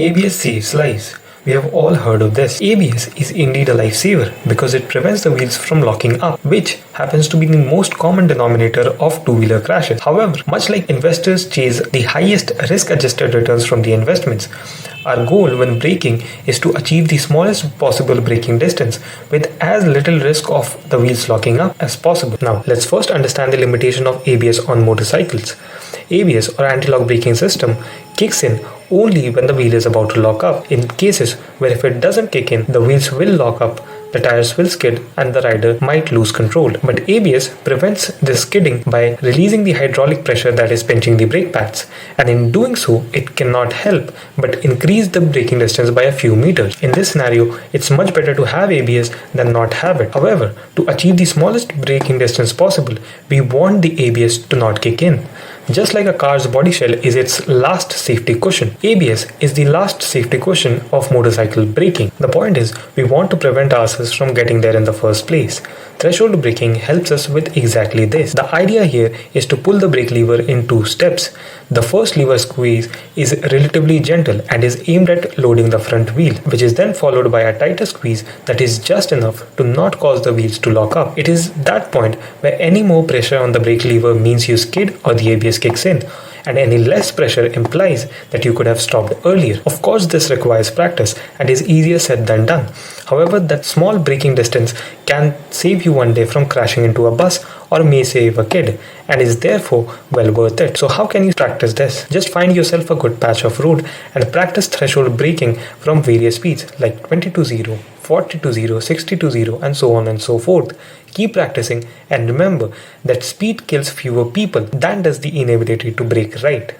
ABS saves lives. We have all heard of this. ABS is indeed a lifesaver because it prevents the wheels from locking up, which happens to be the most common denominator of two-wheeler crashes. However, much like investors chase the highest risk-adjusted returns from the investments, our goal when braking is to achieve the smallest possible braking distance with as little risk of the wheels locking up as possible. Now, let's first understand the limitation of ABS on motorcycles. ABS or anti-lock braking system kicks in only when the wheel is about to lock up. In cases where if it doesn't kick in, the wheels will lock up, the tires will skid and the rider might lose control. But ABS prevents this skidding by releasing the hydraulic pressure that is pinching the brake pads, and in doing so it cannot help but increase the braking distance by a few meters. In this scenario, it's much better to have ABS than not have it. However, to achieve the smallest braking distance possible, we want the ABS to not kick in. Just like a car's body shell is its last safety cushion, ABS is the last safety cushion of motorcycle braking. The point is, we want to prevent ourselves from getting there in the first place. Threshold braking helps us with exactly this. The idea here is to pull the brake lever in two steps. The first lever squeeze is relatively gentle and is aimed at loading the front wheel, which is then followed by a tighter squeeze that is just enough to not cause the wheels to lock up. It is that point where any more pressure on the brake lever means you skid or the ABS kicks in, and any less pressure implies that you could have stopped earlier. Of course, this requires practice and is easier said than done. However, that small braking distance can save you one day from crashing into a bus or may save a kid, and is therefore well worth it. So how can you practice this? Just find yourself a good patch of road and practice threshold braking from various speeds like 20 to 0, 40 to 0, 60 to 0 and so on and so forth. Keep practicing and remember that speed kills fewer people than does the inability to brake right.